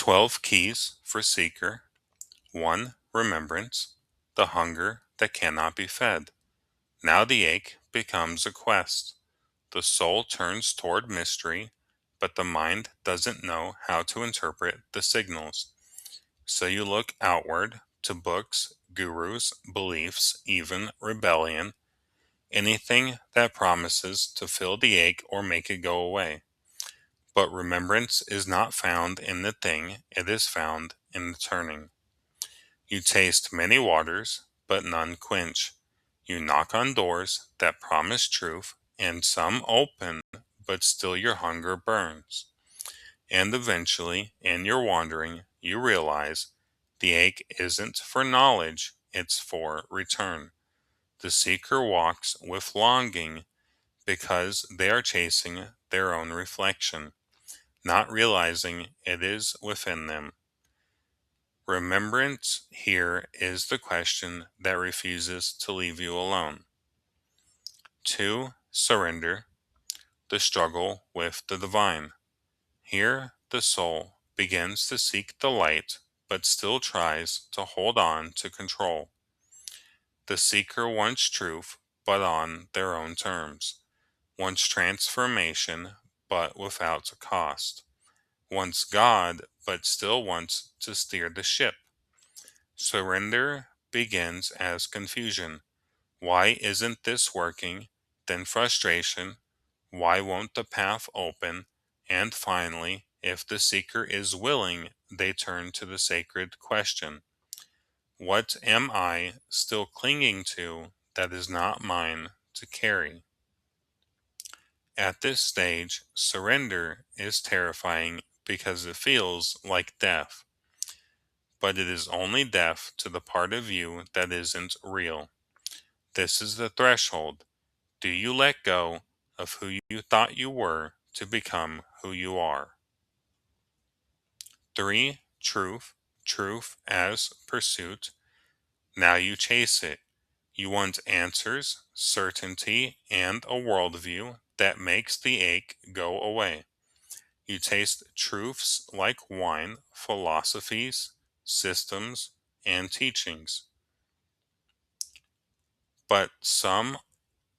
12 keys for seeker. 1. Remembrance, the hunger that cannot be fed. Now the ache becomes a quest. The soul turns toward mystery, but the mind doesn't know how to interpret the signals. So you look outward to books, gurus, beliefs, even rebellion, anything that promises to fill the ache or make it go away. But remembrance is not found in the thing, it is found in the turning. You taste many waters, but none quench. You knock on doors that promise truth, and some open, but still your hunger burns. And eventually, in your wandering, you realize the ache isn't for knowledge, it's for return. The seeker walks with longing because they are chasing their own reflection, not realizing it is within them. Remembrance here is the question that refuses to leave you alone. 2. Surrender, the struggle with the divine. Here, the soul begins to seek the light, but still tries to hold on to control. The seeker wants truth, but on their own terms, wants transformation, but without a cost, wants God, but still wants to steer the ship. Surrender begins as confusion. Why isn't this working? Then frustration. Why won't the path open? And finally, if the seeker is willing, they turn to the sacred question: what am I still clinging to that is not mine to carry? At this stage, surrender is terrifying because it feels like death. But it is only death to the part of you that isn't real. This is the threshold. Do you let go of who you thought you were to become who you are? 3. Truth. Truth as pursuit. Now you chase it. You want answers, certainty, and a worldview that makes the ache go away. You taste truths like wine, philosophies, systems, and teachings. But some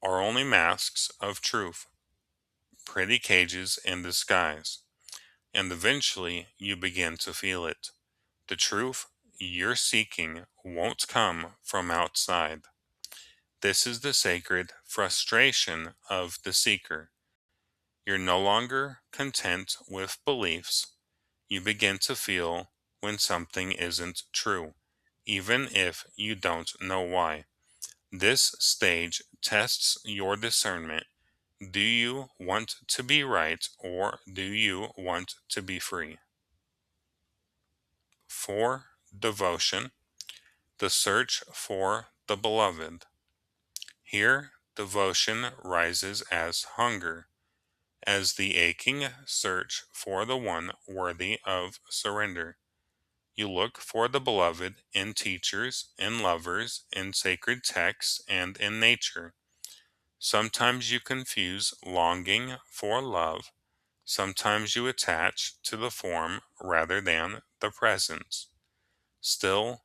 are only masks of truth, pretty cages in disguise. And eventually you begin to feel it. The truth you're seeking won't come from outside. This is the sacred frustration of the seeker. You're no longer content with beliefs. You begin to feel when something isn't true, even if you don't know why. This stage tests your discernment. Do you want to be right, or do you want to be free? 4. Devotion, the search for the beloved. Here, devotion rises as hunger, as the aching search for the one worthy of surrender. You look for the beloved in teachers, in lovers, in sacred texts, and in nature. Sometimes you confuse longing for love. Sometimes you attach to the form rather than the presence. Still,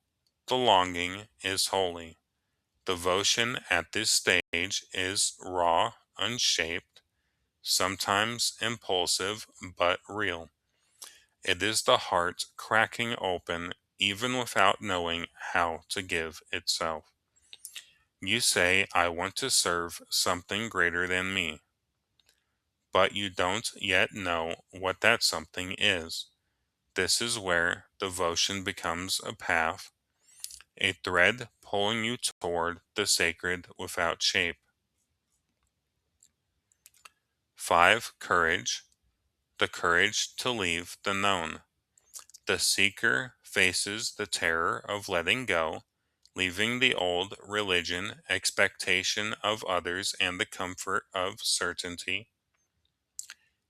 the longing is holy. Devotion at this stage is raw, unshaped, sometimes impulsive, but real. It is the heart cracking open even without knowing how to give itself. You say, I want to serve something greater than me, but you don't yet know what that something is. This is where devotion becomes a path, a thread pulling you toward the sacred without shape. 5. Courage, the courage to leave the known. The seeker faces the terror of letting go, leaving the old religion, expectation of others, and the comfort of certainty.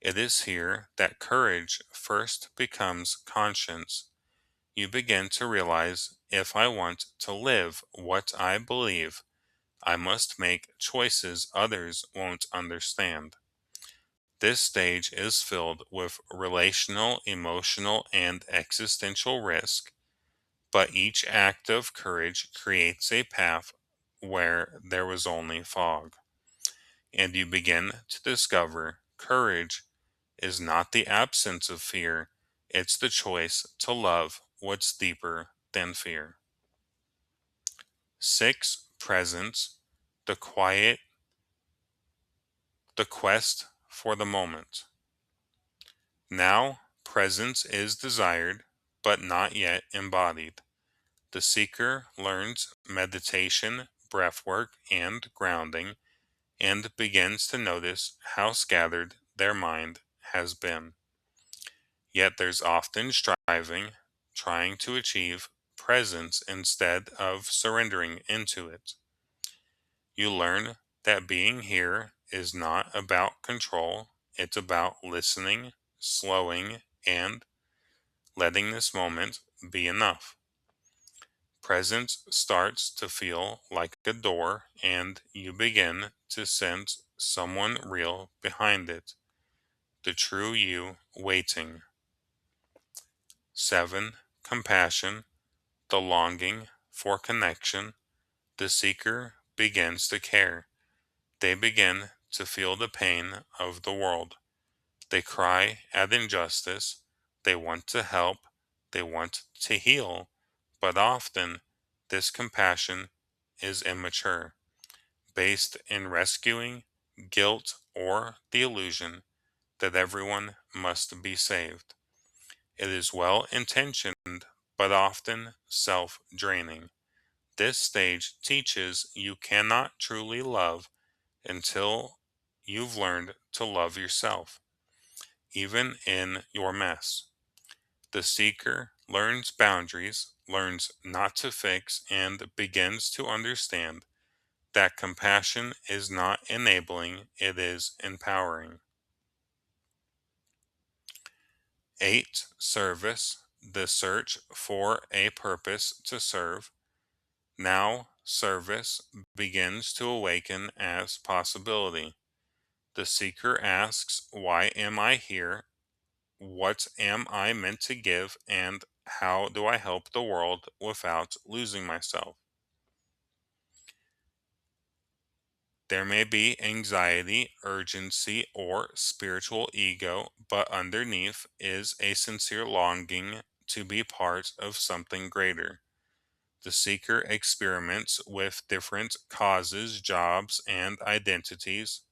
It is here that courage first becomes conscience. You begin to realize, if I want to live what I believe, I must make choices others won't understand. This stage is filled with relational, emotional, and existential risk, but each act of courage creates a path where there was only fog. And you begin to discover courage is not the absence of fear, it's the choice to love what's deeper than fear. 6. Presence, the quiet, the quest for the moment. Now, presence is desired, but not yet embodied. The seeker learns meditation, breathwork, and grounding, and begins to notice how scattered their mind has been. Yet there's often striving, trying to achieve presence instead of surrendering into it. You learn that being here is not about control, it's about listening, slowing, and letting this moment be enough. Presence starts to feel like a door, and you begin to sense someone real behind it, the true you waiting. 7. Compassion, the longing for connection. The seeker begins to care. They begin to feel the pain of the world. They cry at injustice. They want to help. They want to heal. But often, this compassion is immature, based in rescuing, guilt, or the illusion that everyone must be saved. It is well intentioned, but often self draining. This stage teaches you cannot truly love until you've learned to love yourself, even in your mess. The seeker learns boundaries, learns not to fix, and begins to understand that compassion is not enabling, it is empowering. 8. Service, the search for a purpose to serve. Now, service begins to awaken as possibility. The seeker asks, why am I here? What am I meant to give? And how do I help the world without losing myself? There may be anxiety, urgency, or spiritual ego, but underneath is a sincere longing to be part of something greater. The seeker experiments with different causes, jobs, and identities.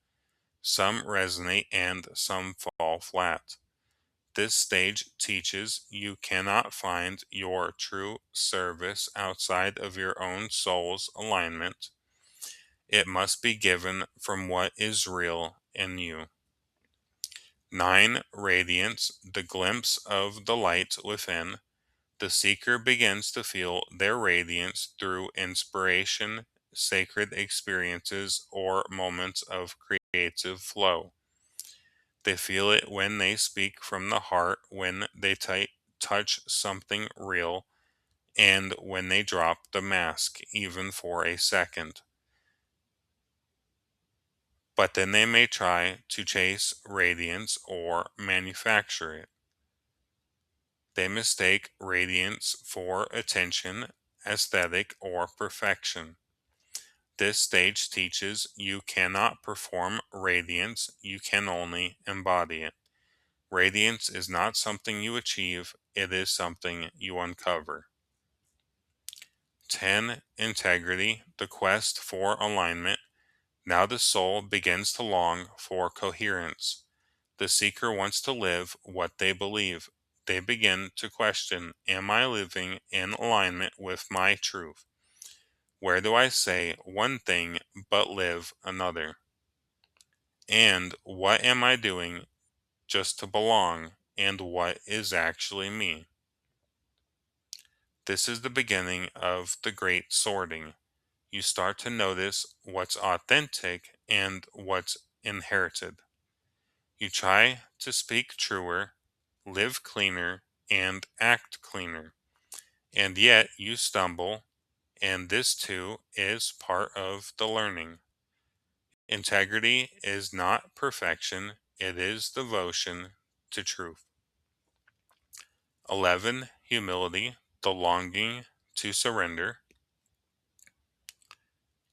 Some resonate and some fall flat. This stage teaches you cannot find your true service outside of your own soul's alignment. It must be given from what is real in you. 9. Radiance, the glimpse of the light within. The seeker begins to feel their radiance through inspiration, sacred experiences, or moments of creative flow. They feel it when they speak from the heart, when they touch something real, and when they drop the mask, even for a second. But then they may try to chase radiance or manufacture it. They mistake radiance for attention, aesthetic, or perfection. This stage teaches you cannot perform radiance, you can only embody it. Radiance is not something you achieve, it is something you uncover. 10. Integrity, the quest for alignment. Now the soul begins to long for coherence. The seeker wants to live what they believe. They begin to question, am I living in alignment with my truth? Where do I say one thing but live another? And what am I doing just to belong? And what is actually me? This is the beginning of the great sorting. You start to notice what's authentic and what's inherited. You try to speak truer, live cleaner, and act cleaner. And yet you stumble, and this too is part of the learning. Integrity is not perfection, It is devotion to truth. 11. Humility, the longing to surrender.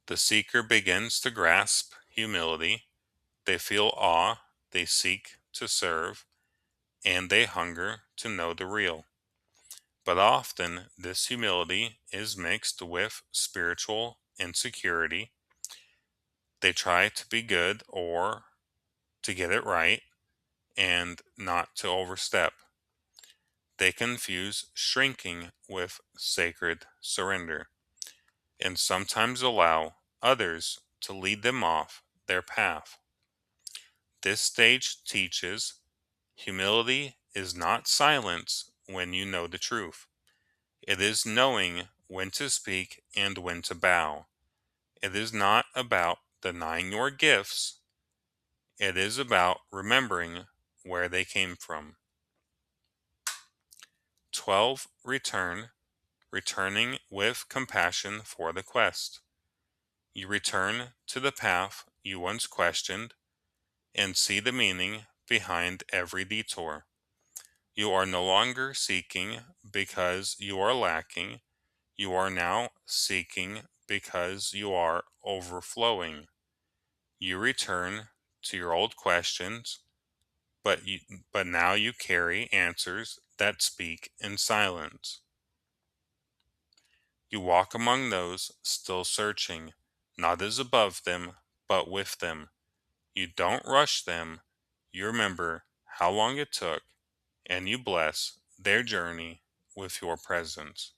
The seeker begins to grasp humility. They feel awe, they seek to serve, and they hunger to know the real. But often, this humility is mixed with spiritual insecurity. They try to be good or to get it right and not to overstep. They confuse shrinking with sacred surrender and sometimes allow others to lead them off their path. This stage teaches humility is not silence when you know the truth. It is knowing when to speak and when to bow. It is not about denying your gifts. It is about remembering where they came from. 12. Returning with compassion for the quest. You return to the path you once questioned and see the meaning behind every detour. You are no longer seeking because you are lacking. You are now seeking because you are overflowing. You return to your old questions, but now you carry answers that speak in silence. You walk among those still searching, not as above them, but with them. You don't rush them. You remember how long it took, and you bless their journey with your presence.